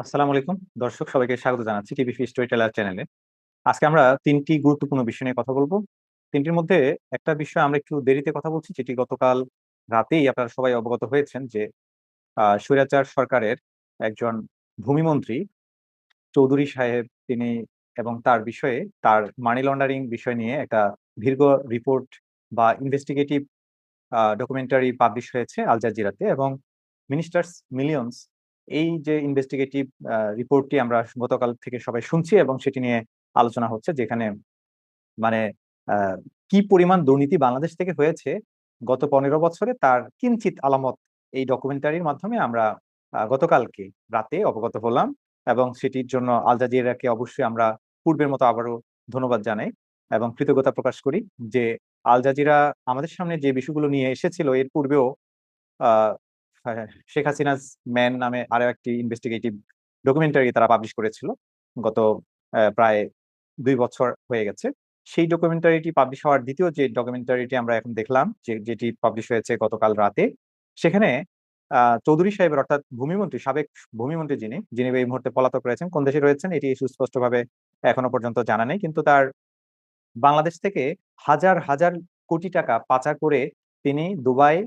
আসসালামু আলাইকুম দর্শক, সবাইকে স্বাগত জানাচ্ছি টিভি স্টোরি টেলার চ্যানেলে। আজকে আমরা তিনটি গুরুত্বপূর্ণ বিষয় নিয়ে কথা বলবো। তিনটির মধ্যে একটা বিষয় আমরা একটু দেরিতে কথা বলছি, যেটি গতকাল রাতেই আপনারা সবাই অবগত হয়েছেন যে স্বৈরাচার সরকারের একজন ভূমিমন্ত্রী চৌধুরী সাহেব, তিনি এবং তার বিষয়ে তার মানি লন্ডারিং বিষয় নিয়ে একটা দীর্ঘ রিপোর্ট বা ইনভেস্টিগেটিভ ডকুমেন্টারি পাবলিশ হয়েছে আল জাজিরাতে। এবং মিনিস্টার্স মিলিয়নস, এই যে ইনভেস্টিগেটিভ রিপোর্টটি আমরা গতকাল থেকে সবাই শুনছি এবং সেটি নিয়ে আলোচনা হচ্ছে, যেখানে মানে আহ, কি পরিমাণ দুর্নীতি বাংলাদেশ থেকে হয়েছে গত 15 বছরে তার কিঞ্চিত আলামত এই ডকুমেন্টারির মাধ্যমে আমরা গতকালকে রাতে অবগত হলাম। এবং সেটির জন্য আল জাজিরাকে অবশ্যই আমরা পূর্বের মতো আবারও ধন্যবাদ জানাই এবং কৃতজ্ঞতা প্রকাশ করি যে আল জাজিরা আমাদের সামনে যে বিষয়গুলো নিয়ে এসেছিল এর পূর্বেও আহ, হ্যাঁ, শেখ হাসিনাজ ম্যান নামে আরো একটি ইনভেস্টিগেটিভ ডকুমেন্টারি তারা পাবলিশ করেছিল গত প্রায় 2 বছর হয়ে গেছে। সেই ডকুমেন্টারিটি পাবলিশ হওয়ার দ্বিতীয় যে ডকুমেন্টারিটি আমরা এখন দেখলাম, যেটি পাবলিশ হয়েছে গতকাল রাতে, সেখানে চৌধুরী সাহেবের অর্থাৎ ভূমিমন্ত্রী, সাবেক ভূমিমন্ত্রী যিনি যিনি এই মুহূর্তে পলাতক রয়েছেন, কোন দেশে রয়েছেন এটি সুস্পষ্টভাবে এখনো পর্যন্ত জানা নেই, কিন্তু তার বাংলাদেশ থেকে হাজার হাজার কোটি টাকা পাচার করে তিনি দুবাই,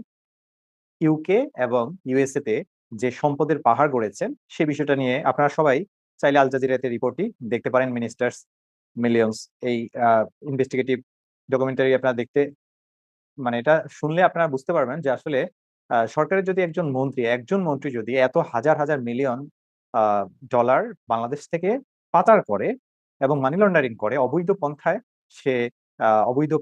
ইউকে এবং ইউএসএ তে যে সম্পদের পাহাড় গড়েছেন সে বিষয়টা নিয়ে আপনারা সবাই চাইলে আল জাজিরাতে রিপোর্টটি দেখতে পারেন। মিনিস্টার্স মিলিয়ন্স, এই ইনভেস্টিগেটিভ ডকুমেন্টারি আপনারা দেখতে, এটা শুনলে আপনারা বুঝতে পারবেন যে আসলে সরকারের যদি একজন মন্ত্রী যদি এত হাজার হাজার মিলিয়ন আহ, ডলার বাংলাদেশ থেকে পাচার করে এবং মানি লন্ডারিং করে অবৈধ পন্থায়, সে অবৈধ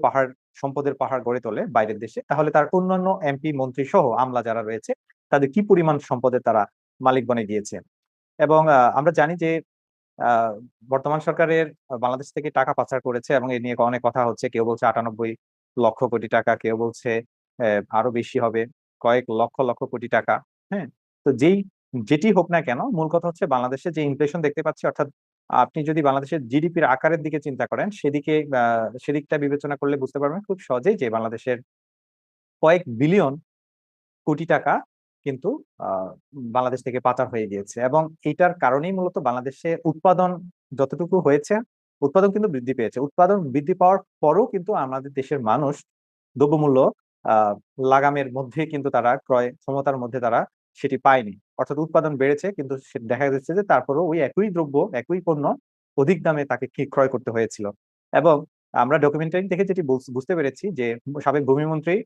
সম্পদের পাহাড় গড়ে তোলে বাইরের দেশে, তাহলে তার অন্যান্য এমপি মন্ত্রী সহ আমলা যারা রয়েছে তাদের কি পরিমাণ সম্পদের তারা মালিক বনে গিয়েছে। এবং আমরা জানি যে আহ, বর্তমান সরকারের বাংলাদেশ থেকে টাকা পাচার করেছে এবং এ নিয়ে অনেক কথা হচ্ছে। কেউ বলছে 98 লক্ষ কোটি টাকা, কেউ বলছে আরো বেশি হবে, কয়েক লক্ষ লক্ষ কোটি টাকা। হ্যাঁ, তো যেটি হোক না কেন, মূল কথা হচ্ছে বাংলাদেশে যে ইনফ্লেশন দেখতে পাচ্ছি, অর্থাৎ আপনি যদি বাংলাদেশের জিডিপির আকারের দিকে চিন্তা করেন, সেদিকটা বিবেচনা করলে বুঝতে পারবেন খুব সহজেই যে বাংলাদেশের কয়েক বিলিয়ন কোটি টাকা কিন্তু আহ, বাংলাদেশ থেকে পাচার হয়ে গিয়েছে। এবং এটার কারণেই মূলত বাংলাদেশে উৎপাদন যতটুকু হয়েছে, উৎপাদন কিন্তু বৃদ্ধি পেয়েছে। উৎপাদন বৃদ্ধি পাওয়ার পরও কিন্তু আমাদের দেশের মানুষ দ্রব্যমূল্য আহ লাগামের মধ্যে কিন্তু তারা ক্রয় ক্ষমতার মধ্যে তারা সেটি পায়নি। অর্থাৎ উৎপাদন বেড়েছে কিন্তু দেখা যাচ্ছে যে তারপরেও ওই একই দ্রব্য, একই পণ্য অধিক দামে তাকে কি ক্রয় করতে হয়েছিল। এবং আমরা ডকুমেন্টারি দেখে যেটি বুঝতে পেরেছি যে সাবেক ভূমিমন্ত্রী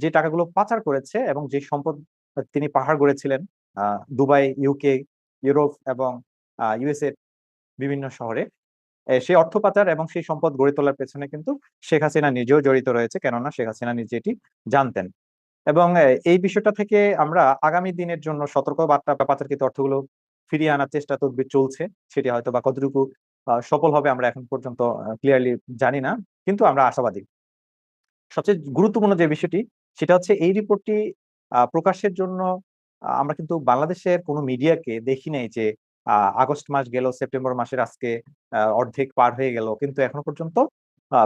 যে টাকাগুলো পাচার করেছে এবং যে সম্পদ তিনি পাহাড় গড়েছিলেন দুবাই, ইউকে, ইউরোপ এবং ইউএসএ বিভিন্ন শহরে, সেই অর্থ পাচার এবং সেই সম্পদ গড়ে তোলার পেছনে কিন্তু শেখ হাসিনা নিজেও জড়িত রয়েছে, কেননা শেখ হাসিনা নিজে এটি জানতেন। এবং এই বিষয়টা থেকে আমরা আগামী দিনের জন্য সতর্ক বার্তা, পাচারকৃত অর্থগুলো ফিরিয়ে আনার চেষ্টা তদবির চলছে। সেটি হয়তো বা কতটুকু সফল হবে আমরা এখন পর্যন্ত ক্লিয়ারলি জানি না, কিন্তু আমরা আশাবাদী। সবচেয়ে গুরুত্বপূর্ণ যে বিষয়টি, সেটা হচ্ছে এই রিপোর্টটি প্রকাশের জন্য আমরা কিন্তু বাংলাদেশের কোনো মিডিয়াকে দেখি নাই যে আগস্ট মাস গেল, সেপ্টেম্বর মাসের আজকে অর্ধেক পার হয়ে গেল, কিন্তু এখনো পর্যন্ত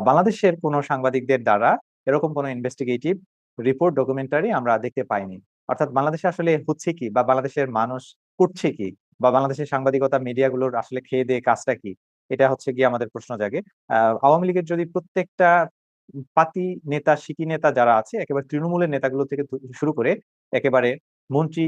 বাংলাদেশের কোনো সাংবাদিকদের দ্বারা এরকম কোনো ইনভেস্টিগেটিভ রিপোর্ট ডকুমেন্টারি আমরা দেখতে পাইনি। অর্থাৎ বাংলাদেশে আসলে হচ্ছে কি, বা বাংলাদেশের মানুষ করছে কি, বা বাংলাদেশের সাংবাদিকতা মিডিয়াগুলোর আসলে খেয়ে দেয়ে কাজটা কি, এটা হচ্ছে কি আমাদের প্রশ্ন জাগে। আওয়ামী লীগের যদি প্রত্যেকটা পাতি নেতা, সিকি নেতা যারা আছে, একেবারে তৃণমূলের নেতাগুলো থেকে শুরু করে একেবারে মন্ত্রী,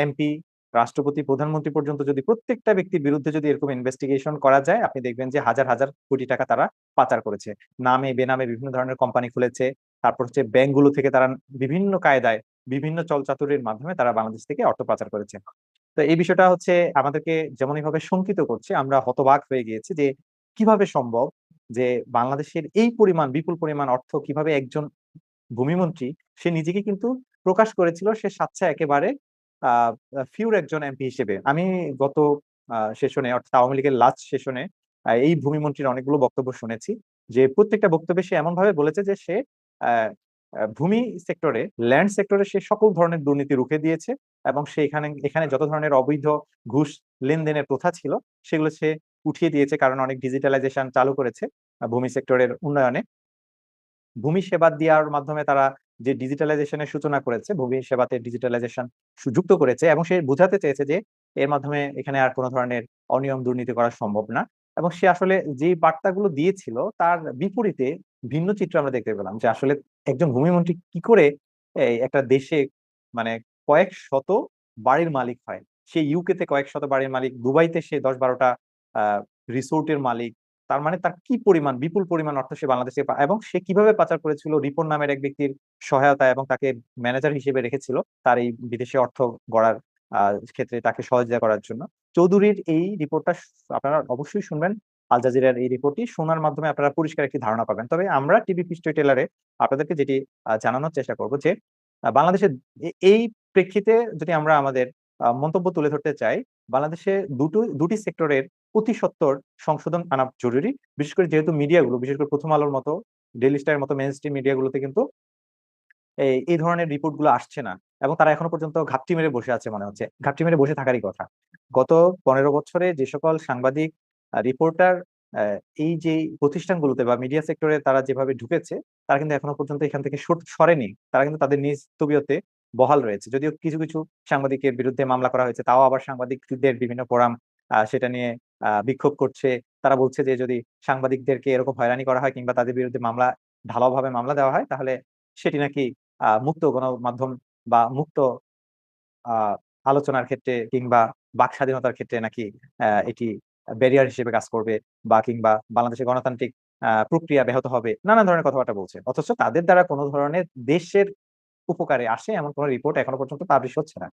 এমপি, রাষ্ট্রপতি, প্রধানমন্ত্রী পর্যন্ত যদি প্রত্যেকটা ব্যক্তির বিরুদ্ধে যদি এরকম ইনভেস্টিগেশন করা যায়, আপনি দেখবেন যে হাজার হাজার কোটি টাকা তারা পাচার করেছে। নামে বেনামে বিভিন্ন ধরনের কোম্পানি খুলেছে। তারপর হচ্ছে ব্যাংকগুলো থেকে তারা বিভিন্ন কায়দায়, বিভিন্ন চলচাতুরির মাধ্যমে তারা বাংলাদেশ থেকে অর্থ পাচার করেছে। তো এই বিষয়টা হচ্ছে আমাদেরকে যেমন ভাবে শঙ্কিত করছে, আমরা হতবাক হয়ে গিয়েছি যে কিভাবে সম্ভব যে বাংলাদেশের এই পরিমাণ, বিপুল পরিমাণ অর্থ কিভাবে একজন ভূমিমন্ত্রী, সে নিজেকে কিন্তু প্রকাশ করেছিল সে স্বেচ্ছা একেবারে আহ ফিউর একজন এমপি হিসেবে। আমি গত সেশনে, অর্থাৎ আওয়ামী লীগের লাস্ট সেশনে, এই ভূমিমন্ত্রীর অনেকগুলো বক্তব্য শুনেছি, যে প্রত্যেকটা বক্তব্যে সে এমন ভাবে বলেছে যে সে আহ ভূমি সেক্টরে, ল্যান্ড সেক্টরে সে সকল ধরনের দুর্নীতি রুখে দিয়েছে এবং সে এখানে যত ধরনের অবৈধ ঘুষ লেনদেনের প্রথা ছিল সেগুলো সে উঠিয়ে দিয়েছে, কারণ অনেক ডিজিটালাইজেশন চালু করেছে ভূমি সেক্টরের উন্নয়নে। ভূমি সেবা দেওয়ার মাধ্যমে তারা যে ডিজিটালাইজেশনের সূচনা করেছে, ভূমি সেবাতে ডিজিটালাইজেশন যুক্ত করেছে, এবং সে বোঝাতে চেয়েছে যে এর মাধ্যমে এখানে আর কোনো ধরনের অনিয়ম দুর্নীতি করা সম্ভব না। এবং সে আসলে যে বার্তাগুলো দিয়েছিল তার বিপরীতে ভিন্ন চিত্র আমরা দেখতে পেলাম, যে আসলে একজন ভূমিমন্ত্রী কি করে এই একটা দেশে মানে কয়েক শত বাড়ির মালিক হয়। সে ইউকে তে কয়েক শত বাড়ির মালিক, দুবাইতে সে 10-12টা রিসোর্টের মালিক। তার মানে তার কি পরিমাণ, বিপুল পরিমাণ অর্থ সে বাংলাদেশে এবং সে কিভাবে পাচার করেছিল রিপন নামের এক ব্যক্তির সহায়তা, এবং তাকে ম্যানেজার হিসেবে রেখেছিল তার এই বিদেশে অর্থ গড়ার ক্ষেত্রে তাকে সহযোগিতা করার জন্য। চৌধুরীর এই রিপোর্টটা আপনারা অবশ্যই শুনবেন, আল জাজিরার এই রিপোর্টটি শোনার মাধ্যমে আপনারা পরিষ্কার একটি ধারণা পাবেন। তবে আমরা টিভি স্টোরি টেলারে আপনাদেরকে যেটি জানানোর চেষ্টা করব যে বাংলাদেশের এই প্রেক্ষিতে যদি আমরা আমাদের মন্তব্য তুলে ধরতে চাই, বাংলাদেশে দুটি সেক্টরের অতি সত্বর সংশোধন আনা জরুরি। বিশেষ করে যেহেতু মিডিয়াগুলো, বিশেষ করে প্রথম আলোর মতো, ডেইলি স্টারের মতো মেইন স্ট্রিম মিডিয়াগুলোতে কিন্তু এই ধরনের রিপোর্ট গুলো আসছে না, এবং তারা এখনো পর্যন্ত ঘাপটি মেরে বসে আছে মনে হচ্ছে। ঘাপটি মেরে বসে থাকারই কথা। গত 15 বছরে যে সকল সাংবাদিক, রিপোর্টার এই যে প্রতিষ্ঠানগুলোতে বা মিডিয়া সেক্টরে তারা যেভাবে ঢুকেছে, তারা কিন্তু এখনো পর্যন্ত এখান থেকে সরেনি। তারা কিন্তু তাদের নিজ তবিয়তে বহাল রয়েছে। যদিও কিছু কিছু সাংবাদিকের বিরুদ্ধে মামলা করা হয়েছে, তাও আবার সাংবাদিকদের বিভিন্ন ফোরাম সেটা নিয়ে বিক্ষোভ করছে। তারা বলছে যে যদি সাংবাদিকদেরকে এরকম হয়রানি করা হয় কিংবা তাদের বিরুদ্ধে ঢালাওভাবে মামলা দেওয়া হয়, তাহলে সেটি নাকি মুক্ত গণমাধ্যম বা মুক্ত আহ আলোচনার ক্ষেত্রে কিংবা বাক স্বাধীনতার ক্ষেত্রে নাকি এটি ব্যারিয়ার হিসেবে কাজ করবে, বা কিংবা বাংলাদেশের গণতান্ত্রিক প্রক্রিয়া ব্যাহত হবে, নানা ধরনের কথাবার্তা বলছে। অথচ তাদের দ্বারা কোনো ধরনের দেশের উপকারে আসে এমন কোনো রিপোর্ট এখনো পর্যন্ত পাবলিশ হচ্ছে না।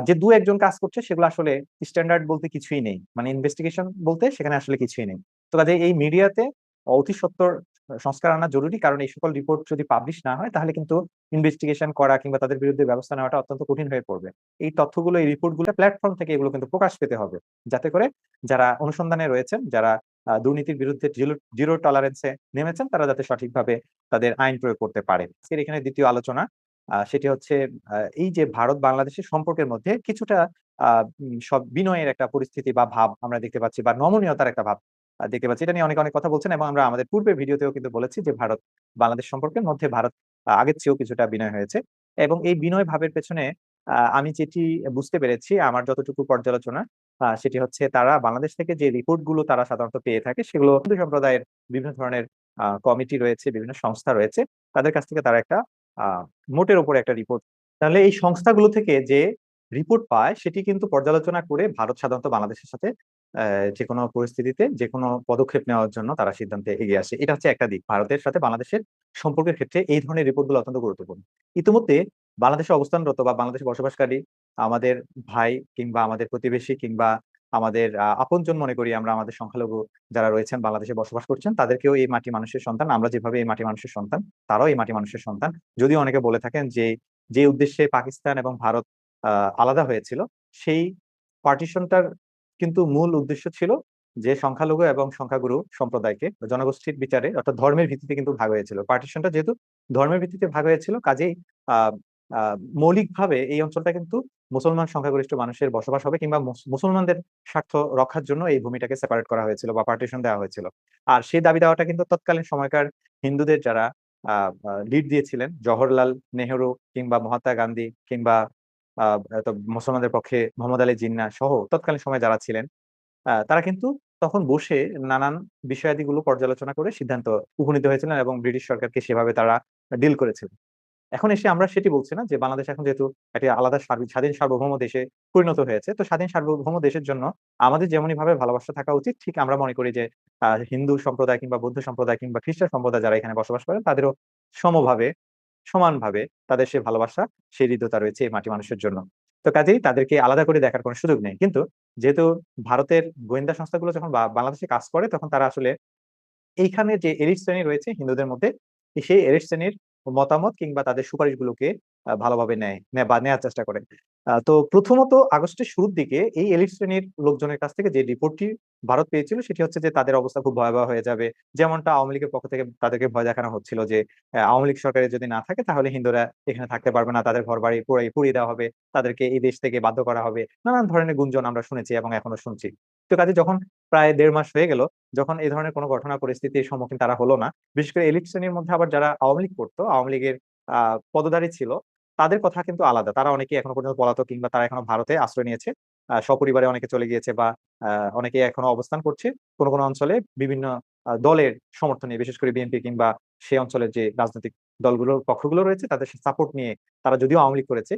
যে দু একজন কাজ করছে সেগুলো আসলে স্ট্যান্ডার্ড বলতে কিছুই নেই, মানে ইনভেস্টিগেশন বলতে সেখানে আসলে কিছুই নেই। তো কাজে এই মিডিয়াতে অতি সত্বর সংস্কার আনা জরুরি, কারণ এই সকল রিপোর্ট যদি পাবলিশ না হয় তাহলে কিন্তু ইনভেস্টিগেশন করা কিংবা তাদের বিরুদ্ধে ব্যবস্থা নেওয়াটা অত্যন্ত কঠিন হয়ে পড়বে। এই তথ্যগুলো, এই রিপোর্টগুলো প্ল্যাটফর্ম থেকে এগুলো কিন্তু প্রকাশ পেতে হবে, যাতে করে যারা অনুসন্ধানে রয়েছেন, যারা দুর্নীতির বিরুদ্ধে জিরো টলারেন্সে নেমেছেন, তারা যাতে সঠিকভাবে তাদের আইন প্রয়োগ করতে পারে। আজকের এখানে দ্বিতীয় আলোচনা সেটি হচ্ছে এই যে ভারত বাংলাদেশের সম্পর্কের মধ্যে কিছুটা সব বিনয়ের একটা পরিস্থিতি বা ভাব আমরা দেখতে পাচ্ছি, বা নমনীয়তার একটা ভাব দেখতে পাচ্ছি। এটা নিয়ে অনেক অনেক কথা বলছেন, এবং আমরা আমাদের পূর্বের ভিডিওতেও কিন্তু বলেছি যে ভারত বাংলাদেশ সম্পর্কের মধ্যে ভারত আগের চেয়েও কিছুটা বিনয় হয়েছে। এবং এই বিনয় ভাবের পেছনে আমি যেটি বুঝতে পেরেছি, আমার যতটুকু পর্যালোচনা, সেটি হচ্ছে তারা বাংলাদেশ থেকে যে রিপোর্ট গুলো তারা সাধারণত পেয়ে থাকে, সেগুলো হিন্দু সম্প্রদায়ের বিভিন্ন ধরনের কমিটি রয়েছে, বিভিন্ন সংস্থা রয়েছে, তাদের কাছ থেকে তারা একটা মোটের উপরে একটা রিপোর্ট, তাহলে এই সংস্থাগুলো থেকে যে রিপোর্ট পায় সেটি কিন্তু পর্যালোচনা করে ভারত সাধারণত বাংলাদেশের সাথে যে কোনো পরিস্থিতিতে যে কোনো পদক্ষেপ নেওয়ার জন্য তারা সিদ্ধান্তে এগিয়ে আসে। এটা হচ্ছে একটা দিক, ভারতের সাথে বাংলাদেশের সম্পর্কের ক্ষেত্রে এই ধরনের রিপোর্টগুলো অত্যন্ত গুরুত্বপূর্ণ। ইতিমধ্যে বাংলাদেশে অবস্থানরত বা বাংলাদেশে বসবাসকারী আমাদের ভাই কিংবা আমাদের প্রতিবেশী কিংবা আমাদের আপনজন মনে করি আমরা, আমাদের সংখ্যালঘু যারা রয়েছেন বাংলাদেশে বসবাস করছেন, তাদেরকেও এই মাটি মানুষের সন্তান। আমরা যেভাবে এই মাটি মানুষের সন্তান, তারাও এই মাটি মানুষের সন্তান। যদিও অনেকে বলে থাকেন যে যে উদ্দেশ্যে পাকিস্তান এবং ভারত আলাদা হয়েছিল, সেই পার্টিশনটার কিন্তু মূল উদ্দেশ্য ছিল যে সংখ্যালঘু এবং সংখ্যাগুরু সম্প্রদায়কে জনগোষ্ঠীর বিচারে অর্থাৎ ধর্মের ভিত্তিতে কিন্তু ভাগ হয়েছিল। পার্টিশনটা যেহেতু ধর্মের ভিত্তিতে ভাগ হয়েছিল, কাজেই আহ আহ মৌলিকভাবে এই অঞ্চলটা কিন্তু মুসলমান সংখ্যাগরিষ্ঠ মানুষের বসবাস হবে, কিংবা মুসলমানদের স্বার্থ রক্ষার জন্য এই ভূমিটাকে সেপারেট করা হয়েছিল বা পার্টিশন দেওয়া হয়েছিল। আর সেই দাবি দেওয়াটা কিন্তু তৎকালীন সময়কার হিন্দুদের যারা লিড দিয়েছিলেন, জওহরলাল নেহেরু কিংবা মহাত্মা গান্ধী কিংবা তো মুসলমানদের পক্ষে মোহাম্মদ আলী জিন্নাহ সহ তৎকালীন সময়ে যারা ছিলেন, তারা কিন্তু তখন বসে নানান বিষয়াদিগুলো পর্যালোচনা করে সিদ্ধান্ত উপনীত হয়েছিলেন, এবং ব্রিটিশ সরকারকে সেভাবে তারা ডিল করেছিলেন। এখন এসে আমরা সেটি বলছি না যে বাংলাদেশ এখন যেহেতু একটি আলাদা স্বাধীন সার্বভৌম দেশে পরিণত হয়েছে, তো স্বাধীন সার্বভৌম দেশের জন্য আমাদের যেমনই ভাবে ভালোবাসা থাকা উচিত, ঠিক আমরা মনে করি যে হিন্দু সম্প্রদায় কিংবা বৌদ্ধ সম্প্রদায় কিংবা খ্রিস্টান সম্প্রদায় যারা এখানে বসবাস করেন, তাদেরও সমভাবে সমানভাবে তাদের সে ভালোবাসা, সেই হৃদ্যতা রয়েছে এই মাটি মানুষের জন্য। তো কাজেই তাদেরকে আলাদা করে দেখার কোনো সুযোগ নেই। কিন্তু যেহেতু ভারতের গোয়েন্দা সংস্থাগুলো যখন বাংলাদেশে কাজ করে, তখন তারা আসলে এইখানে যে এলিট শ্রেণী রয়েছে হিন্দুদের মধ্যে, সেই এলিট শ্রেণীর মতামত কিংবা তাদের সুপারিশগুলোকে ভালোভাবে বা নেয়ার চেষ্টা করে। তো প্রথমত আগস্টের শুরুর দিকে এই এলিট শ্রেণীর লোকজনের কাছ থেকে যে রিপোর্টটি ভারত পেয়েছিল, সেটি হচ্ছে যে তাদের অবস্থা খুব ভয়াবহ হয়ে যাবে। যেমনটা আওয়ামী লীগের পক্ষ থেকে তাদেরকে ভয় দেখানো হচ্ছিল যে আওয়ামী লীগ সরকারে যদি না থাকে তাহলে হিন্দুরা এখানে থাকতে পারবে না, তাদের ঘরবাড়ি পুড়িয়ে দেওয়া হবে, তাদেরকে এই দেশ থেকে বাধ্য করা হবে। নানান ধরনের গুঞ্জন আমরা শুনেছি এবং এখনো শুনছি। তো কাজে যখন প্রায় ১.৫ মাস হয়ে গেল, যখন এই ধরনের কোনো ঘটনা পরিস্থিতির সম্মুখীন তারা হলো না, বিশেষ করে এলিট শ্রেণীর মধ্যে আবার যারা আওয়ামী লীগ করতো, আওয়ামী লীগের পদধারী ছিল, তাদের কথা কিন্তু আলাদা। তারা অনেকেই এখনো পর্যন্ত পলাতক কিংবা তারা এখনো ভারতে আশ্রয় নিয়েছে। সপরিবারে অনেকে চলে গিয়েছে বা অনেকে এখনো অবস্থান করছে কোনো কোনো অঞ্চলে বিভিন্ন দলের সমর্থনে, বিশেষ করে বিএনপি কিংবা সেই অঞ্চলের যে রাজনৈতিক দলগুলোর পক্ষগুলো রয়েছে তাদের সাপোর্ট নিয়ে তারা যদিও আওয়ামী লীগ করেছে,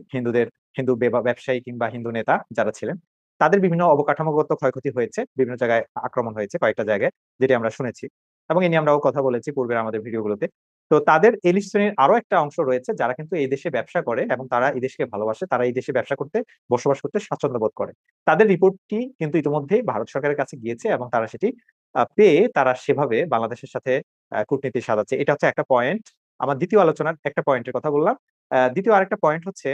হিন্দু ব্যবসায়ী কিংবা হিন্দু নেতা যারা ছিলেন তাদের বিভিন্ন অবকাঠামোগত ক্ষয়ক্ষতি হয়েছে, বিভিন্ন জায়গায় আক্রমণ হয়েছে কয়েকটা জায়গায়, যেটি আমরা শুনেছি এবং এ নিয়ে আমরাও কথা বলেছি পূর্বের আমাদের ভিডিওগুলোতে। তো তাদের এলিট শ্রেণীর আরো একটা অংশ রয়েছে যারা কিন্তু এই দেশে ব্যবসা করে এবং তারা এই দেশকে ভালোবাসে, তারা এই দেশে ব্যবসা করতে, বসবাস করতে স্বাচ্ছন্দ্য বোধ করে। তাদের রিপোর্টটি কিন্তু ইতিমধ্যেই ভারত সরকারের কাছে গিয়েছে এবং তারা সেটি পেয়ে তারা সেভাবে বাংলাদেশের সাথে কূটনীতি সাজাচ্ছে। এটা হচ্ছে একটা পয়েন্ট। আমার দ্বিতীয় আলোচনার একটা পয়েন্টের কথা বললাম। দ্বিতীয় আরেকটা পয়েন্ট হচ্ছে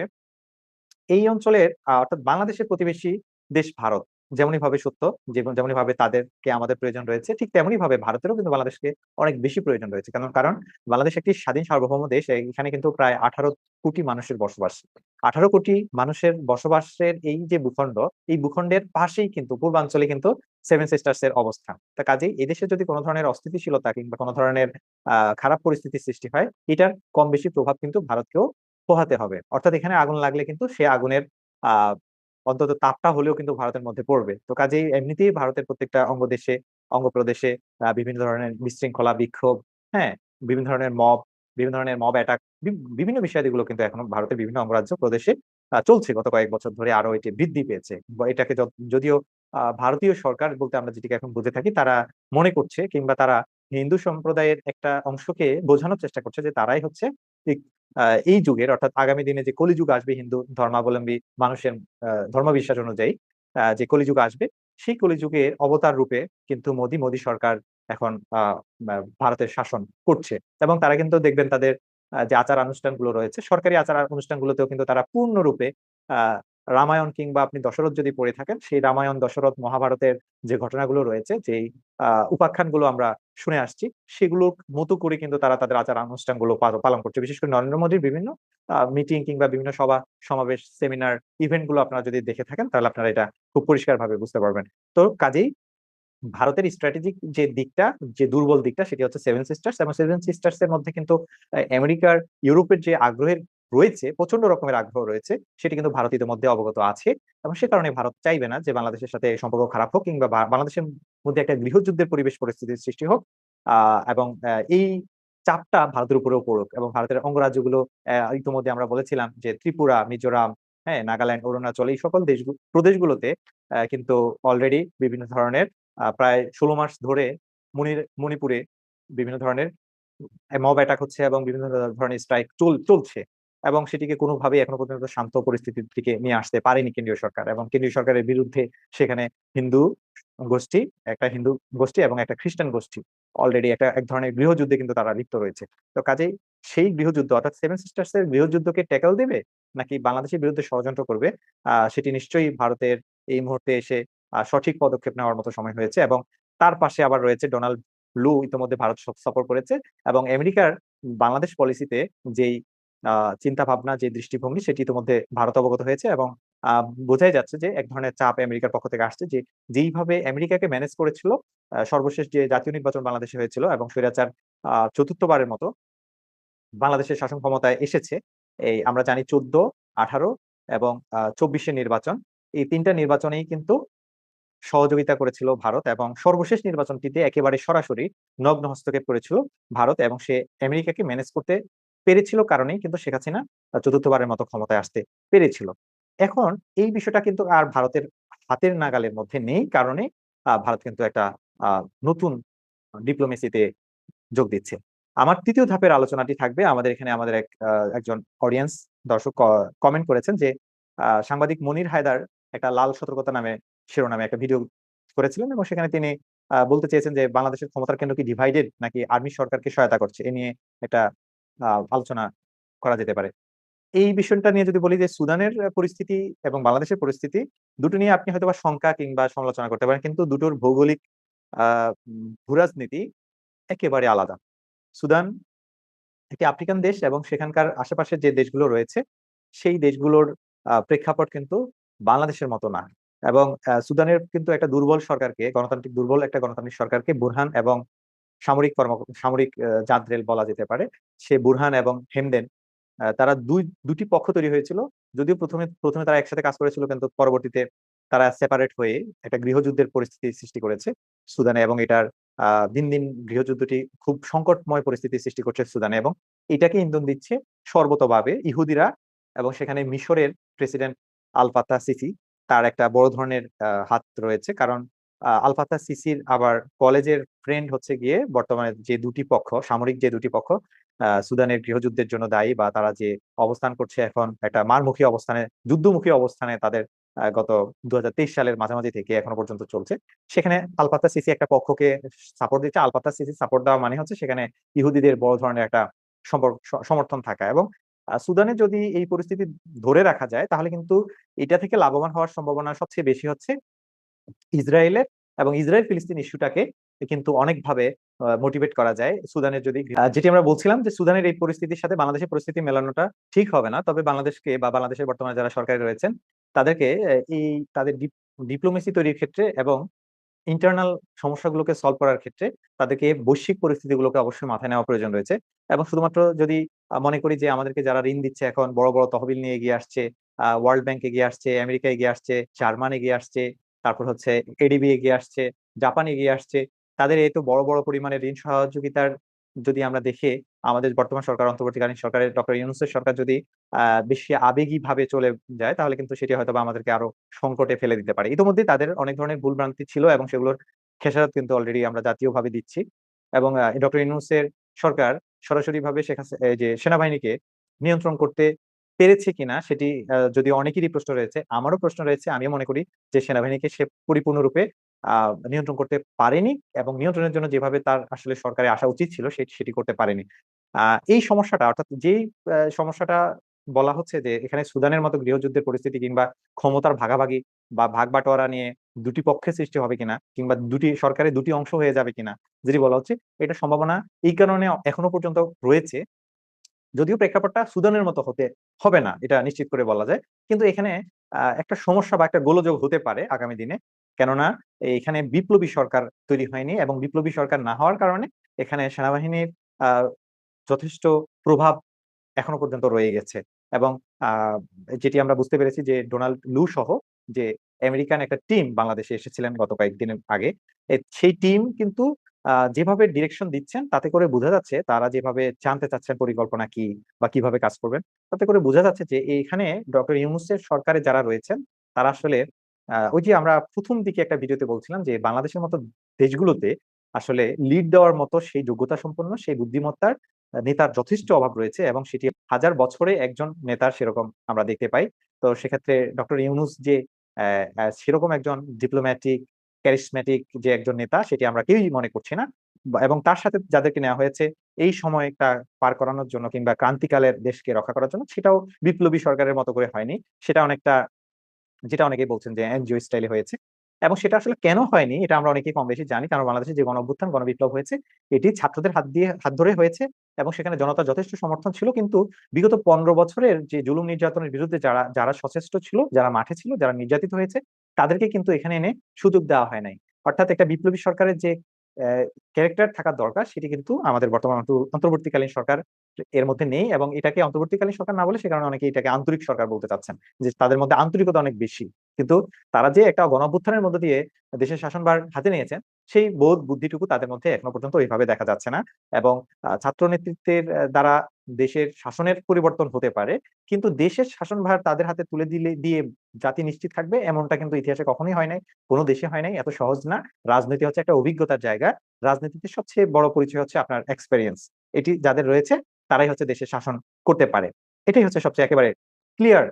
এই অঞ্চলের অর্থাৎ বাংলাদেশের প্রতিবেশী দেশ ভারত যেমনই ভাবে সত্য, যেমনই ভাবে তাদেরকে আমাদের প্রয়োজন রয়েছে, ঠিক তেমনি ভাবে ভারতেরও কিন্তু বাংলাদেশকে অনেক বেশি প্রয়োজন রয়েছে। কারণ বাংলাদেশ একটি স্বাধীন সার্বভৌম দেশ, এখানে কিন্তু প্রায় 18 কোটি মানুষের বসবাস। 18 কোটি মানুষের বসবাসের এই যে ভূখণ্ড, এই ভূখণ্ডের পাশেই কিন্তু পূর্বাঞ্চলে কিন্তু সেভেন সিস্টার্স এর অবস্থান। তা কাজেই এদেশে যদি কোনো ধরনের অস্থিতিশীলতা কিংবা কোনো ধরনের খারাপ পরিস্থিতির সৃষ্টি হয়, এটার কম বেশি প্রভাব কিন্তু ভারতকেও পোহাতে হবে। অর্থাৎ এখানে আগুন লাগলে কিন্তু সে আগুনের আহ অন্তত তাপটা হলেও কিন্তু ভারতের মধ্যে পড়বে। তো কাজেই এমনিতেই ভারতের প্রত্যেকটা অঙ্গ প্রদেশে বিভিন্ন ধরনের বিশৃঙ্খলা, বিক্ষোভ, হ্যাঁ, বিভিন্ন ধরনের মব, বিভিন্ন ধরনের মব অ্যাটাক, বিভিন্ন বিষয়াদিগুলো কিন্তু এখনো ভারতের বিভিন্ন অঙ্গরাজ্য প্রদেশে চলছে। গত কয়েক বছর ধরে আরো এটি বৃদ্ধি পেয়েছে। এটাকে যদিও ভারতীয় সরকার বলতে আমরা যেটিকে এখন বুঝে থাকি, তারা মনে করছে কিংবা তারা হিন্দু সম্প্রদায়ের একটা অংশকে বোঝানোর চেষ্টা করছে যে তারাই হচ্ছে এই যুগের, অর্থাৎ আগামী দিনে যে কলিযুগ আসবে হিন্দু ধর্মাবলম্বী মানুষের ধর্মবিশ্বাস অনুযায়ী যে কলিযুগ আসবে, সেই কলিযুগের অবতার রূপে কিন্তু মোদী সরকার এখন ভারতের শাসন করছে। এবং তারা কিন্তু দেখবেন তাদের যে আচার অনুষ্ঠানগুলো রয়েছে, সরকারি আচার অনুষ্ঠানগুলোতেও কিন্তু তারা পূর্ণরূপে আহ রামায়ণ কিংবা আপনি দশরথ যদি পড়ে থাকেন, সেই রামায়ণ, দশরথ, মহাভারতের যে ঘটনাগুলো রয়েছে, যেই উপাখ্যানগুলো আমরা শুনে আসছি, সেগুলোর মতো করে কিন্তু তারা তাদের আচার অনুষ্ঠানগুলো পালন করছে। বিশেষ করে নরেন্দ্র মোদীর বিভিন্ন মিটিং কিংবা বিভিন্ন সভা সমাবেশ, সেমিনার, ইভেন্ট গুলো আপনারা যদি দেখে থাকেন তাহলে আপনারা এটা খুব পরিষ্কারভাবে বুঝতে পারবেন। তো কাজেই ভারতের স্ট্র্যাটেজিক যে দিকটা, যে দুর্বল দিকটা, সেটি হচ্ছে সেভেন সিস্টার্স। এবং সেভেন সিস্টার্স এর মধ্যে কিন্তু আমেরিকার, ইউরোপের যে আগ্রহের রয়েছে, প্রচন্ড রকমের আগ্রহ রয়েছে, সেটি কিন্তু ভারত ইতিমধ্যে অবগত আছে। এবং সে কারণে ভারত চাইবে না যে বাংলাদেশের সাথে সম্পর্ক খারাপ হোক কিংবা বাংলাদেশের মধ্যে একটা গৃহযুদ্ধের পরিস্থিতির সৃষ্টি হোক। এবং এই চাপটা ভারতের উপরেও পড়ুক এবং ভারতের অঙ্গরাজ্যগুলো, ইতিমধ্যে আমরা বলেছিলাম যে ত্রিপুরা, মিজোরাম, হ্যাঁ, নাগাল্যান্ড, অরুণাচল, এই সকল প্রদেশগুলোতে কিন্তু অলরেডি বিভিন্ন ধরনের প্রায় 16 মাস ধরে মণিপুরে বিভিন্ন ধরনের মব অ্যাটাক হচ্ছে এবং বিভিন্ন ধরনের স্ট্রাইক চলছে এবং সেটিকে কোনোভাবেই এখনো পর্যন্ত শান্ত পরিস্থিতির দিকে নিয়ে আসতে পারেনি কেন্দ্রীয় সরকার। এবং কেন্দ্রীয় সরকারের বিরুদ্ধে সেখানে হিন্দু গোষ্ঠী, একটা হিন্দু গোষ্ঠী এবং একটা খ্রিস্টান গোষ্ঠী অলরেডি এক ধরনের গৃহযুদ্ধে কিন্তু তারা লিপ্ত রয়েছে। তো কাজেই সেই গৃহযুদ্ধ, অর্থাৎ সেভেন সিস্টার্স এর গৃহযুদ্ধকে ট্যাকল দেবে নাকি বাংলাদেশের বিরুদ্ধে ষড়যন্ত্র করবে, সেটি নিশ্চয়ই ভারতের এই মুহূর্তে এসে সঠিক পদক্ষেপ নেওয়ার মতো সময় হয়েছে। এবং তার পাশে আবার রয়েছে ডোনাল্ড লু, ইতিমধ্যে ভারত সফর করেছে এবং আমেরিকার বাংলাদেশ পলিসিতে যেই চিন্তা ভাবনা, যে দৃষ্টিভঙ্গি, সেটি ইতিমধ্যে ভারত অবগত হয়েছে। এবং বোঝাই যাচ্ছে যে এক ধরনের চাপ আমেরিকার পক্ষ থেকে আসছে, যে যেইভাবে আমেরিকাকে ম্যানেজ করেছিল সর্বশেষ যে জাতীয় নির্বাচন বাংলাদেশে হয়েছিল এবং স্বৈরাচার চতুর্থবারের মতো বাংলাদেশের শাসন ক্ষমতায় এসেছে। এই আমরা জানি 14, 18 এবং 24-এর নির্বাচন, এই তিনটা নির্বাচনেই কিন্তু সহযোগিতা করেছিল ভারত এবং সর্বশেষ নির্বাচনটিতে একেবারে সরাসরি নগ্ন হস্তক্ষেপ করেছিল ভারত। এবং সে আমেরিকাকে ম্যানেজ করতে পেরেছিল কারণেই কিন্তু শেখ হাসিনা চতুর্থবারের মতো ক্ষমতায় আসতে পেরেছিল। এখন এই বিষয়টা কিন্তু আর ভারতের হাতের নাগালের মধ্যে নেই, কারণে ভারত কিন্তু একটা নতুন ডিপ্লোমেসিতে যোগ দিচ্ছে। আমার তৃতীয় ধাপের আলোচনাটি থাকবে, আমাদের এখানে আমাদের একজন অডিয়েন্স দর্শক কমেন্ট করেছেন যে সাংবাদিক মনির হায়দার একটা লাল সতর্কতা নামে শিরোনামে একটা ভিডিও করেছিলেন এবং সেখানে তিনি বলতে চেয়েছেন যে বাংলাদেশের ক্ষমতার কেন্দ্র কি ডিভাইডেড নাকি আর্মি সরকারকে সহায়তা করছে, এ নিয়ে একটা আলোচনা করা যেতে পারে। এই বিষয়টা নিয়ে যদি বলি যে সুদানের পরিস্থিতি এবং বাংলাদেশের পরিস্থিতি, দুটো নিয়ে আপনি হয়তোবা শঙ্কা কিংবা সমালোচনা করতে পারেন, কিন্তু দুটোর ভৌগোলিক ভূরাজনীতি একেবারে আলাদা। সুদান একটি আফ্রিকান দেশ এবং সেখানকার আশেপাশে যে দেশগুলো রয়েছে, সেই দেশগুলোর প্রেক্ষাপট কিন্তু বাংলাদেশের মতো না। এবং সুদানের কিন্তু একটা দুর্বল একটা গণতান্ত্রিক সরকারকে বুরহান এবং সামরিক জাদ্রেল বলা যেতে পারে। সে বুরহান এবং হেমদেন, তারা দুটি পক্ষ তৈরি হয়েছিল। যদিও প্রথমে তারা একসাথে কাজ করেছিল, কিন্তু পরবর্তীতে তারা সেপারেট হয়ে একটা গৃহযুদ্ধের পরিস্থিতি সৃষ্টি করেছে সুদানে, এবং এটার দিন দিন গৃহযুদ্ধটি খুব সংকটময় পরিস্থিতি সৃষ্টি করছে সুদানে, এবং এটাকে ইন্ধন দিচ্ছে সর্বতভাবে ইহুদিরা। এবং সেখানে মিশরের প্রেসিডেন্ট আল ফাতাহ সিসি, তার একটা বড় ধরনের হাত রয়েছে, কারণ আল ফাতাহ সিসির আবার কলেজের ফ্রেন্ড হচ্ছে গিয়ে বর্তমানে যে দুটি পক্ষ, সামরিক যে দুটি পক্ষ সুদানের গৃহযুদ্ধের জন্য দায়ী, বা তারা যে অবস্থান করছে এখন একটা মারমুখী অবস্থানে, যুদ্ধমুখী অবস্থানে তাদের গত 2023 সালের মাঝামাঝি থেকে এখনো পর্যন্ত চলছে। সেখানে আল ফাতাহ সিসি একটা পক্ষকে সাপোর্ট দিচ্ছে। আল ফাতাহ সিসি সাপোর্ট দেওয়া মানে হচ্ছে সেখানে ইহুদিদের বড় ধরনের একটা সমর্থন থাকা। এবং সুদানে যদি এই পরিস্থিতি ধরে রাখা যায়, তাহলে কিন্তু এটা থেকে লাভবান হওয়ার সম্ভাবনা সবচেয়ে বেশি হচ্ছে ইসরায়েলের। এবং ইসরায়েল ফিলিস্তিন ইস্যুটাকে কিন্তু অনেকভাবে মোটিভেট করা যায় সুদানের যদি যেটি আমরা বলছিলাম যে সুদানের এই পরিস্থিতির সাথে বাংলাদেশের পরিস্থিতি মেলানোটা ঠিক হবে না। তবে বাংলাদেশকে বা বাংলাদেশের বর্তমানে যারা সরকারে রয়েছেন তাদেরকে এই তাদের ডিপ্লোমেসি তৈরির ক্ষেত্রে এবং ইন্টারনাল সমস্যাগুলোকে সলভ করার ক্ষেত্রে তাদেরকে বৈশ্বিক পরিস্থিতিগুলোকে অবশ্যই মাথায় নেওয়া প্রয়োজন রয়েছে। এবং শুধুমাত্র যদি মনে করি যে আমাদেরকে যারা ঋণ দিচ্ছে এখন বড় বড় তহবিল নিয়ে এগিয়ে আসছে, ওয়ার্ল্ড ব্যাংক এগিয়ে আসছে, আমেরিকা এগিয়ে আসছে, জার্মান এগিয়ে আসছে, তারপর হচ্ছে এডিবি এগিয়ে আসছে, জাপান এগিয়ে আসছে, তাদের এই তো বড় বড় পরিমাণে ঋণ সহযোগিতার যদি আমরা দেখে আমাদের বর্তমান সরকার, অন্তর্বর্তীকালীন সরকারের ডক্টর ইউনূসের সরকার যদি বেশি আবেগী ভাবে চলে যায়, তাহলে কিন্তু সেটি হয়তো বা আমাদেরকে আরো সংকটে ফেলে দিতে পারে। ইতিমধ্যে তাদের অনেক ধরনের ভুল ভ্রান্তি ছিল এবং সেগুলোর খেসারত কিন্তু অলরেডি আমরা জাতীয়ভাবে দিচ্ছি। এবং ডক্টর ইউনূসের সরকার সরাসরি ভাবে এই যে সেনাবাহিনীকে নিয়ন্ত্রণ করতে পেরেছে কিনা সেটি যদি অনেকেরই প্রশ্ন রয়েছে, আমারও প্রশ্ন রয়েছে। আমিও মনে করি যে সেনাবাহিনীকে সে পরিপূর্ণরূপে নিয়ন্ত্রণ করতে পারেনি, এবং নিয়ন্ত্রণের জন্য যেভাবে তার আসলে সরকারে আসা উচিত ছিল সেটি করতে পারেনি। এই সমস্যাটা, অর্থাৎ যেই সমস্যাটা বলা হচ্ছে যে এখানে সুদানের মতো গৃহযুদ্ধের পরিস্থিতি কিংবা ক্ষমতার ভাগাভাগি বা ভাগ-বাটোয়ারা নিয়ে দুটি পক্ষের সৃষ্টি হবে কিনা, কিংবা দুটি সরকারের দুটি অংশ হয়ে যাবে কিনা যেটি বলা হচ্ছে, এটার সম্ভাবনা এই কারণে এখনো পর্যন্ত রয়েছে। যদিও প্রেক্ষাপটটা সুদানের মতো হতে হবে না, এটা নিশ্চিত করে বলা যায়। কিন্তু এখানে একটা সমস্যা বা একটা গোলযোগ হতে পারে আগামী দিনে। কেননা এখানে বিপ্লবী সরকার তৈরি হয়নি, এবং বিপ্লবী সরকার না হওয়ার কারণে এখানে সেনাবাহিনীর আ যথেষ্ট প্রভাব এখনো পর্যন্ত রয়ে গেছে। এবং আ যেটি আমরা বুঝতে পেরেছি যে ডোনাল্ড লু সহ যে আমেরিকান একটা টিম বাংলাদেশে এসেছিলেন গত কয়েকদিন আগে। সেই টিম কিন্তু যেভাবে ডিরেকশন দিচ্ছেন তাতে করে বোঝা যাচ্ছে তারা যেভাবে জানতে চাচ্ছেন পরিকল্পনা কি বা কিভাবে কাজ করবেন। তাতে করে বোঝা যাচ্ছে যে এখানে ডক্টর ইউনূসের সরকারে যারা রয়েছেন তারা আসলে ওই যে আমরা ১ম দিকে একটা ভিডিওতে বলছিলাম যে বাংলাদেশের মতো দেশগুলোতে আসলে লিড দেওয়ার মতো সেই যোগ্যতা সম্পন্ন, সেই বুদ্ধিমত্তার নেতার যথেষ্ট অভাব রয়েছে, এবং সেটি হাজার বছরে একজন নেতার সেরকম আমরা দেখতে পাই। তো সেক্ষেত্রে ডক্টর ইউনূস যে সেরকম একজন ডিপ্লোম্যাটিক, ক্যারিসম্যাটিক যে একজন নেতা সেটি আমরা কেউই মনে করছি না। এবং তার সাথে যাদেরকে নেওয়া হয়েছে এই সময়টা পার করানোর জন্য কিংবা ক্রান্তিকালের দেশকে রক্ষা করার জন্য, সেটাও বিপ্লবী সরকারের মতো করে হয়নি। সেটা অনেকটা, যেটা অনেকেই বলছেন যে এনজিও স্টাইলে হয়েছে। এবং সেটা আসলে কেন হয়নি এটা আমরা অনেকেই কম বেশি জানি। কারণ বাংলাদেশে যে গণঅভ্যুত্থান, গণবিপ্লব হয়েছে এটি ছাত্রদের হাত ধরে হয়েছে, এবং সেখানে জনতার যথেষ্ট সমর্থন ছিল। কিন্তু বিগত ১৫ বছরের যে জুলুম নির্যাতনের বিরুদ্ধে যারা যারা সচেষ্ট ছিল, যারা মাঠে ছিল, যারা নির্যাতিত হয়েছে, তাদেরকে কিন্তু এখানে এনে সুযোগ দেওয়া হয় নাই। অর্থাৎ একটা বিপ্লবী সরকারের যে ক্যারেক্টার থাকা দরকার সেটি কিন্তু আমাদের বর্তমান অন্তর্বর্তীকালীন সরকার এর মধ্যে নেই। এবং এটাকে অন্তর্বর্তীকালীন সরকার না বলে সে কারণে অনেকে এটাকে আন্তরিক সরকার বলতে চাচ্ছেন। যে তাদের মধ্যে আন্তরিকতা অনেক বেশি। কিন্তু তারা যে একটা গণঅভ্যুত্থানের মধ্য দিয়ে দেশের শাসনভার হাতে নিয়েছেন, সেই বোধ বুদ্ধিটুকু তাদের মধ্যে এখনো পর্যন্ত ওইভাবে দেখা যাচ্ছে না। এবং ছাত্র নেতৃত্বের দ্বারা দেশের শাসনের পরিবর্তন হতে পারে। কিন্তু দেশের শাসনভার তাদের হাতে তুলে দিয়ে জাতি নিশ্চিত থাকবে এমনটা কিন্তু ইতিহাসে কখনোই হয় নাই। কোন দেশে হয় নাই। এত সহজ না। রাজনীতি হচ্ছে একটা অভিজ্ঞতার জায়গা। রাজনীতিতে সবচেয়ে বড় পরিচয় হচ্ছে আপনার এক্সপেরিয়েন্স। এটি যাদের রয়েছে তারাই হচ্ছে দেশের শাসন করতে পারে। এটাই হচ্ছে সবচেয়ে একেবারে ক্লিয়ার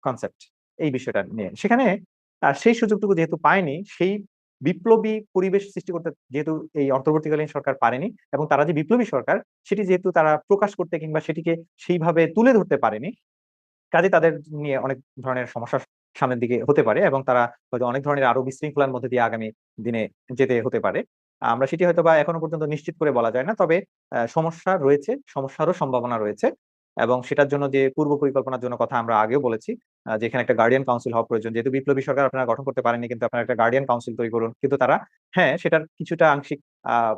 কনসেপ্ট এই বিষয়টা নিয়ে। সেখানে সেই সুযোগটুকু যেহেতু পায়নি, সেই বিপ্লবী পরিবেশ সৃষ্টি করতে যেহেতু এই অন্তর্বর্তীকালীন সরকার পারেনি, এবং তারা যে বিপ্লবী সরকার সেটি যেহেতু তারা প্রকাশ করতে কিংবা সেটিকে সেইভাবে তুলে ধরতে পারেনি, কাজেই তাদের নিয়ে অনেক ধরনের সমস্যা সামনের দিকে হতে পারে, এবং তারা হয়তো অনেক ধরনের আরো বিশৃঙ্খলার মধ্যে দিয়ে আগামী দিনে যেতে হতে পারে। আমরা সেটি হয়তোবা এখনো পর্যন্ত নিশ্চিত করে বলা যায় না। তবে সমস্যা রয়েছে, সমস্যারও সম্ভাবনা রয়েছে, এবং সেটার জন্য যে পূর্ব পরিকল্পনার জন্য কথা আমরা আগেও বলেছি। যেখানে একটা গার্ডিয়ান কাউন্সিল হওয়া প্রয়োজন। যেহেতু বিপ্লবী সরকার আপনারা গঠন করতে পারেননি, কিন্তু আপনারা একটা গার্ডিয়ান কাউন্সিল তৈরি করুন। কিন্তু তারা হ্যাঁ, সেটার কিছুটা আংশিক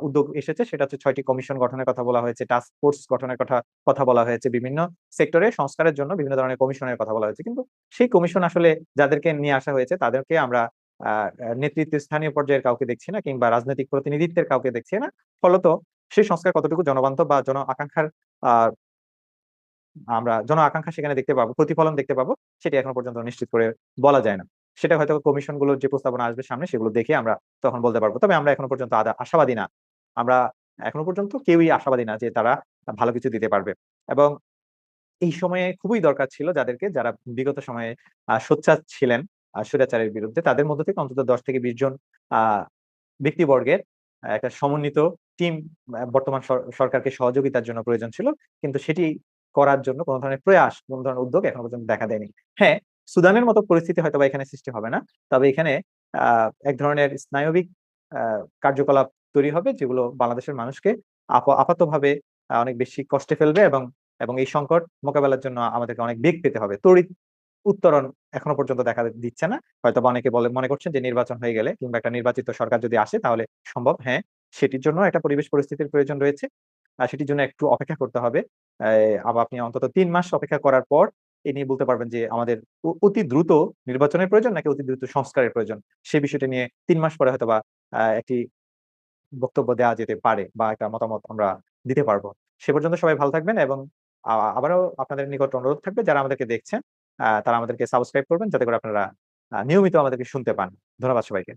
উদ্যোগ এসেছে। সেটা হচ্ছে ৬ টি কমিশন গঠনের কথা বলা হয়েছে, টাস্ক ফোর্স গঠনের কথা বলা হয়েছে। বিভিন্ন সেক্টরে সংস্কারের জন্য বিভিন্ন ধরনের কমিশনের কথা বলা হয়েছে। কিন্তু সেই কমিশন আসলে যাদেরকে নিয়ে আসা হয়েছে তাদেরকে আমরা আ আ নেতৃত্ব স্থানীয় পর্যায়ের কাউকে দেখছি না, কিংবা রাজনৈতিক প্রতিনিধিত্বের কাউকে দেখছি না। ফলত সেই সংস্কার কতটুকু জনবান্ধব বা জন আকাঙ্ক্ষার আ আমরা জন আকাঙ্ক্ষা সেখানে দেখতে পাবো, প্রতিফলন দেখতে পাবো, সেটি এখনো পর্যন্ত নিশ্চিত করে বলা যায় না। সেটা হয়তো কমিশনগুলোর যে প্রস্তাবনা আসবে সামনে সেগুলো দেখে আমরা তখন বলতে পারব। তবে আমরা এখনো পর্যন্ত আশাবাদী না। আমরা এখনো পর্যন্ত কেউই আশাবাদী না যে তারা ভালো কিছু দিতে পারবে। এবং এই সময়ে খুবই দরকার ছিল যারা বিগত সময়ে সোচ্চার ছিলেন স্বৈরাচারের বিরুদ্ধে, তাদের মধ্য থেকে অন্তত ১০ থেকে ২০ জন আ ব্যক্তিবর্গের একটা সমন্বিত টিম বর্তমান সরকারকে সহযোগিতার জন্য প্রয়োজন ছিল। কিন্তু সেটি করার জন্য কোন ধরনের প্রয়াস, কোন ধরনের উদ্যোগ এখনো পর্যন্ত দেখা দেয়নি। হ্যাঁ, সুদানের মতো পরিস্থিতি হয়তোবা এখানে সৃষ্টি হবে না। তবে এখানে আ এক ধরনের স্নায়বিক আ কার্যকলাপ তৈরি হবে, যেগুলো বাংলাদেশের মানুষকে আপাতভাবে অনেক বেশি কষ্টে ফেলবে, এবং এই সংকট মোকাবেলার জন্য আমাদেরকে অনেক বেগ পেতে হবে। তড়িৎ উত্তরণ এখনো পর্যন্ত দেখা দিচ্ছে না। হয়তোবা অনেকে মনে করছেন যে নির্বাচন হয়ে গেলে কিংবা একটা নির্বাচিত সরকার যদি আসে তাহলে সম্ভব। হ্যাঁ, সেটির জন্য একটা পরিবেশ পরিস্থিতির প্রয়োজন রয়েছে। সেটির জন্য একটু অপেক্ষা করতে হবে। আবার আপনি অন্তত ৩ মাস অপেক্ষা করার পর এ নিয়ে বলতে পারবেন যে আমাদের অতি দ্রুত নির্বাচনের প্রয়োজন নাকি অতি দ্রুত সংস্কারের প্রয়োজন। সে বিষয়টা নিয়ে ৩ মাস পরে হয়তোবা একটি বক্তব্য দেওয়া যেতে পারে বা একটা মতামত আমরা দিতে পারব। সে পর্যন্ত সবাই ভালো থাকবেন, এবং আবারও আপনাদের নিকট অনুরোধ থাকবে, যারা আমাদেরকে দেখছেন তারা আমাদেরকে সাবস্ক্রাইব করবেন যাতে করে আপনারা নিয়মিত আমাদেরকে শুনতে পান। ধন্যবাদ সবাইকে।